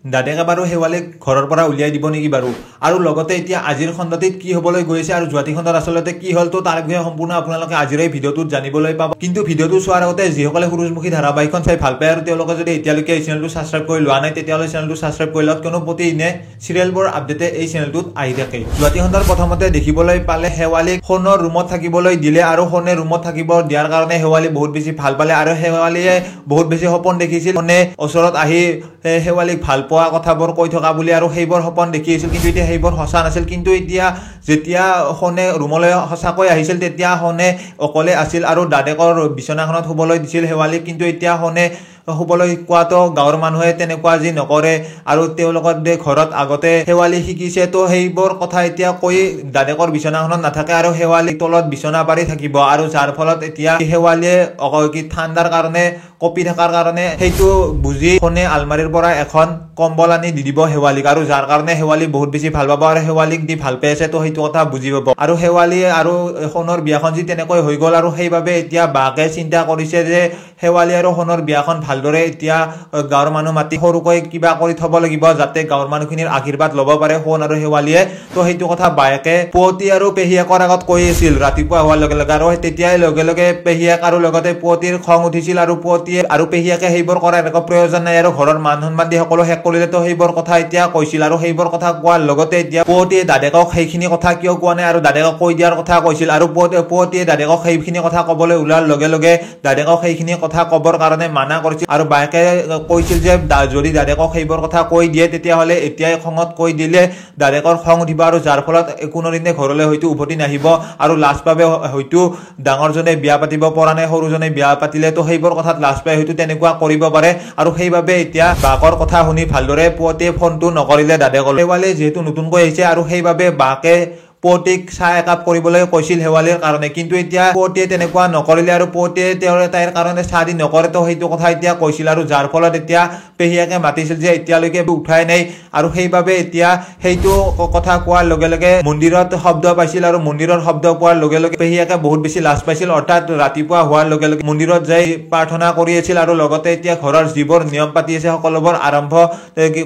দাদেকে বাৰু শেৱালিক ঘৰৰ পৰা উলিয়াই দিব নেকি বাৰু আৰু লগতে এতিয়া আজিৰ খণ্ডটিত কি হ'বলৈ গৈছে আৰু যোৱাটি খণ্ডত আচলতে কি হ'ল তো তাৰ বিষয়ে সম্পূৰ্ণ আপোনালোকে আজিৰ এই ভিডিঅ'টোত জানিবলৈ পাব কিন্তু ভিডিঅ'টো চোৱাৰ আগতে যিসকলে সূৰুযমুখী ধাৰাবাহিকখন চাই ভাল পায় আৰু তেওঁলোকে যদি এতিয়ালৈকে এই চেনেলটো সাবস্ক্ৰাইব কৰি লোৱা নাই তেতিয়াহ'লে চেনেলটো সাবস্ক্ৰাইব কৰি লওক কিয়নো প্ৰতিদিনে চিৰিয়েলবোৰ আপডেটে এই চেনেলটোত আহি থাকে যোৱাটি খণ্ডৰ প্ৰথমতে দেখিবলৈ পালে শেৱালিক সোণৰ ৰুমত থাকিবলৈ দিলে আৰু সোণে ৰুমত থাকিব দিয়াৰ কাৰণে শেৱালি বহুত বেছি ভাল পালে আৰু শেৱালিয়ে বহুত বেছি সপোন দেখিছিল সোণে ওচৰত আহি শেৱালিক ভাল পোৱা কথাবোৰ কৈ থকা বুলি আৰু সেইবোৰ সপোন দেখি আছিল কিন্তু এতিয়া সেইবোৰ সঁচা নাছিল কিন্তু এতিয়া যেতিয়া সোণে ৰুমলৈ সঁচাকৈ আহিছিল তেতিয়া সোণে অকলে আছিল আৰু দাদেকৰ বিছনাখনত শুবলৈ দিছিল শেৱালিক কিন্তু এতিয়া সোণে শুবলৈ কোৱাটো গাঁৱৰ মানুহে তেনেকুৱা যি নকৰে আৰু তেওঁলোকৰ ঘৰত আগতে শেৱালি শিকিছে তো সেইবোৰ কথা এতিয়া কৈ দাদেকৰ বিছনাখনত নাথাকে আৰু শেৱালিক তলত বিছনা পাৰি থাকিব আৰু যাৰ ফলত এতিয়া শেৱালিয়ে ঠাণ্ডাৰ কাৰণে কপি থকাৰ কাৰণে সেইটো বুজি সোণে আলমাৰীৰ পৰা এখন কম্বল আনি দি দিব শেৱালিক আৰু যাৰ কাৰণে শেৱালি বহুত বেছি ভাল পাব আৰু শেৱালিক দি ভাল পাই আছে তো সেইটো কথা বুজি পাব আৰু শেৱালিয়ে আৰু সোণৰ বিয়াখন যি তেনেকৈ হৈ গ'ল আৰু সেইবাবে এতিয়া বাকে চিন্তা কৰিছে যে শেৱালি আৰু সোণৰ বিয়াখন ভালদৰে এতিয়া গাঁৱৰ মানুহ মাতি সৰুকৈ কিবা কৰি থব লাগিব যাতে গাঁৱৰ মানুহখিনিৰ আশীৰ্বাদ ল'ব পাৰে সোণ আৰু শেৱালিয়ে তো সেইটো কথা বায়েকে পুৱতি আৰু পেহীয়েকৰ আগত কৈ আছিল ৰাতিপুৱা হোৱাৰ লগে লগে আৰু তেতিয়াই লগে লগে পেহীয়েক আৰু লগতে পুৱতিৰ খং উঠিছিল আৰু পুৱতিয়ে আৰু পেহীয়েকে সেইবোৰ কৰাৰ একো প্ৰয়োজন নাই আৰু ঘৰৰ মান সন্মান দি সকলো শেষ কৰিলে তো সেইবোৰ কথা এতিয়া কৈছিল আৰু সেইবোৰ কথা কোৱাৰ লগতে এতিয়া পুৱতিয়ে দাদেকক সেইখিনি কথা কিয় কোৱা নাই আৰু দাদেকক কৈ দিয়াৰ কথা কৈছিল আৰু পুৱতিয়ে দাদেকক সেইখিনি কথা ক'বলৈ ওলোৱাৰ লগে লগে দাদেকক সেইখিনি কথা ক'বৰ কাৰণে মানা কৰিছিল আৰু বায়েকে কৈছিল যে যদি দাদেকক সেইবোৰ কথা কৈ দিয়ে তেতিয়াহ'লে এতিয়াই খঙত কৈ দিলে দাদেকৰ খং উঠিব আৰু যাৰ ফলত কোনোদিনে ঘৰলৈ হয়তো উভতি নাহিব আৰু লাজ পাবে হয়তো ডাঙৰজনে বিয়া পাতিব পৰা নাই সৰুজনে বিয়া পাতিলে তো সেইবোৰ কথাত লাজ পাই হয়তো তেনেকুৱা কৰিব পাৰে আৰু সেইবাবে এতিয়া বাকৰ কথা শুনি ভালদৰে পুৱতিয়ে ফোনটো নকৰিলে দাদেকলৈ শেৱালিয়ে যিহেতু নতুনকৈ আহিছে আৰু সেইবাবে বাকে পুৱতিক চাহ একাপ কৰিবলৈ কৈছিল শেৱালিৰ কাৰণে কিন্তু এতিয়া পুৱতিয়ে তেনেকুৱা নকৰিলে আৰু পুৱতিয়ে তাইৰ কাৰণে চাহ দি নকৰে তো সেইটো কথা এতিয়া কৈছিল আৰু যাৰ ফলত এতিয়া পেহীয়েকে মাতিছিল যে এতিয়ালৈকে উঠাই নাই আৰু সেইবাবে এতিয়া সেইটো কথা কোৱাৰ লগে লগে মন্দিৰত শব্দ পাইছিল আৰু মন্দিৰৰ শব্দ পোৱাৰ লগে লগে পেহীয়েকে বহুত বেছি লাজ পাইছিল অৰ্থাৎ ৰাতিপুৱা হোৱাৰ লগে লগে মন্দিৰত যাই প্ৰাৰ্থনা কৰি আছিল আৰু লগতে এতিয়া ঘৰৰ যিবোৰ নিয়ম পাতি আছে সকলোবোৰ আৰম্ভ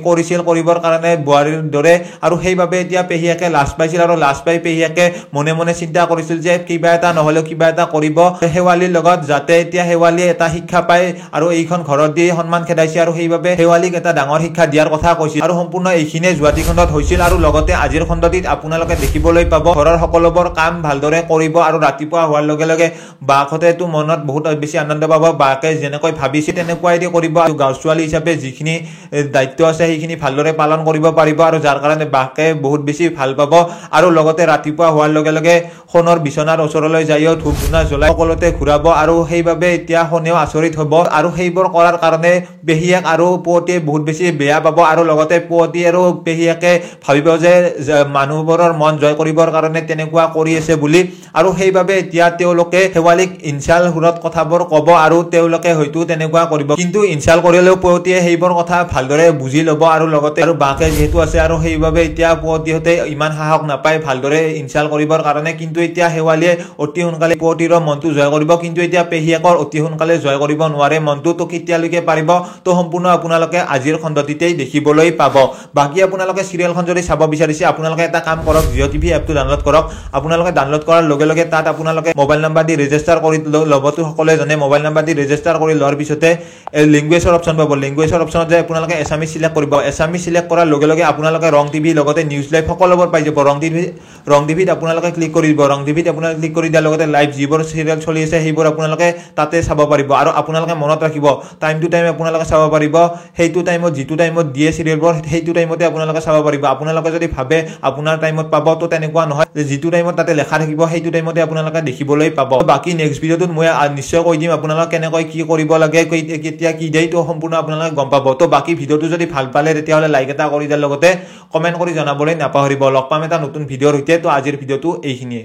কৰিছিল কৰিবৰ কাৰণে বোৱাৰীৰ দৰে আৰু সেইবাবে এতিয়া পেহীয়েকে লাজ পাইছিল আৰু লাজ পাই পেহীয়েকে মনে মনে চিন্তা কৰিছিল যে কিবা এটা নহলেও কিবা এটা কৰিব শেৱালিৰ লগত যাতে এতিয়া শেৱালিয়ে এটা শিক্ষা পায় আৰু এইখন ঘৰত দি সন্মান খেদাইছে আৰু সেইবাবে শেৱালিক এটা ডাঙৰ শিক্ষা দিয়াৰ কথা কৈছিল আৰু সম্পূৰ্ণ এইখিনিয়ে যোৱাটি খণ্ডত হৈছিল আৰু লগতে আজিৰ খণ্ডটিত আপোনালোকে দেখিবলৈ পাব ঘৰৰ সকলোবোৰ কাম ভালদৰে কৰিব আৰু ৰাতিপুৱা হোৱাৰ লগে লগে বাকহঁতেতো মনত বহুত বেছি আনন্দ পাব বাকে যেনেকৈ ভাবিছে তেনেকুৱাই দি কৰিব আৰু গাঁৱৰ ছোৱালী হিচাপে যিখিনি দায়িত্ব আছে সেইখিনি ভালদৰে পালন কৰিব পাৰিব আৰু যাৰ কাৰণে বাকে বহুত বেছি ভাল পাব আৰু লগতে ৰাতিপুৱা হোৱাৰ লগে লগে সোণৰ বিছনাৰ ওচৰলৈ যায়ও ধূপ ধূনা জ্বলাই সকলোতে ঘূৰাব আৰু সেইবাবে এতিয়া সোণেও আচৰিত হ'ব আৰু সেইবোৰ কৰাৰ কাৰণে পেহীয়েক আৰু পুৱতিয়ে বহুত বেছি বেয়া পাব আৰু লগতে পুৱতি আৰু পেহীয়েকে ভাবিব যে মানুহবোৰৰ মন জয় কৰিবৰ কাৰণে তেনেকুৱা কৰি আছে বুলি আৰু সেইবাবে এতিয়া তেওঁলোকে শেৱালিক ইনচাল সুৰত কথাবোৰ ক'ব আৰু তেওঁলোকে হয়তো তেনেকুৱা কৰিব কিন্তু ইনচাল কৰিলেও পুৱতিয়ে সেইবোৰ কথা ভালদৰে বুজি ল'ব আৰু লগতে আৰু বাকে যিহেতু আছে আৰু সেইবাবে এতিয়া পুৱতিহঁতে ইমান সাহস নাপায় ভালদৰে ইনচাল কৰিবৰ কাৰণে কিন্তু এতিয়া শেৱালিয়ে অতি সোনকালে পুৱতিৰ মনটো জয় কৰিব কিন্তু এতিয়া পেহীয়েকৰ অতি সোনকালে জয় কৰিব নোৱাৰে মনটো তো কেতিয়ালৈকে পাৰিব তো সম্পূৰ্ণ আপোনালোকে আজিৰ খণ্ডটিতেই দেখিবলৈ পাব বাকি আপোনালোকে চিৰিয়েলখন যদি চাব বিচাৰিছে আপোনালোকে এটা কাম কৰক জিঅ' টিভি এপটো ডাউনলোড কৰক আপোনালোকে ডাউনলোড কৰাৰ লগে লগে তাত আপোনালোকে মোবাইল নাম্বাৰ দি ৰেজিষ্টাৰ কৰি ল'বতো সকলোৱে জানে মোবাইল নাম্বাৰ দি ৰেজিষ্টাৰ কৰি লোৱাৰ পিছতে লেংগুৱেজৰ অপশ্যন পাব লেংগুৱেজৰ অপশ্যনত যে আপোনালোকে এছামিজ সিলেক্ট কৰিব এছামিজ সিলেক্ট কৰাৰ লগে লগে আপোনালোকে ৰং টিভি লগতে নিউজ লাইভ সকলোবোৰ পাই যাব ৰং টিভিত আপোনালোকে ক্লিক কৰি দিব ৰং টিভিত আপোনালোকে ক্লিক কৰি দিয়াৰ লগতে লাইভ যিবোৰ চিৰিয়েল চলি আছে সেইবোৰ আপোনালোকে তাতে চাব পাৰিব আৰু আপোনালোকে মনত ৰাখিব টাইম টু টাইম আপোনালোকে চাব পাৰিব সেইটো টাইমত যিটো টাইমত দিয়ে চিৰিয়েলবোৰ সেইটো টাইমতে আপোনালোকে চাব পাৰিব আপোনালোকে যদি ভাবে আপোনাৰ টাইমত পাব তো তেনেকুৱা নহয় যে যিটো টাইমত তাতে লেখা থাকিব সেইটো টাইমতে আপোনালোকে দেখিবলৈ পাব বাকি নেক্সট ভিডিঅ'টোত মই নিশ্চয় কৈ দিম আপোনালোকে কেনেকৈ কি কৰিব লাগে কেতিয়া কি দিয়ে তো সম্পূৰ্ণ আপোনালোকে গম পাব তো বাকি ভিডিঅ'টো যদি ভাল পালে তেতিয়াহ'লে লাইক এটা কৰি দিয়াৰ লগতে কমেন্ট কৰি জনাবলৈ নাপাহৰিব লগ পাম এটা নতুন ভিডিঅ'ৰ সৈতে তো আজিৰ ভিডিঅ'টো এইখিনিয়ে।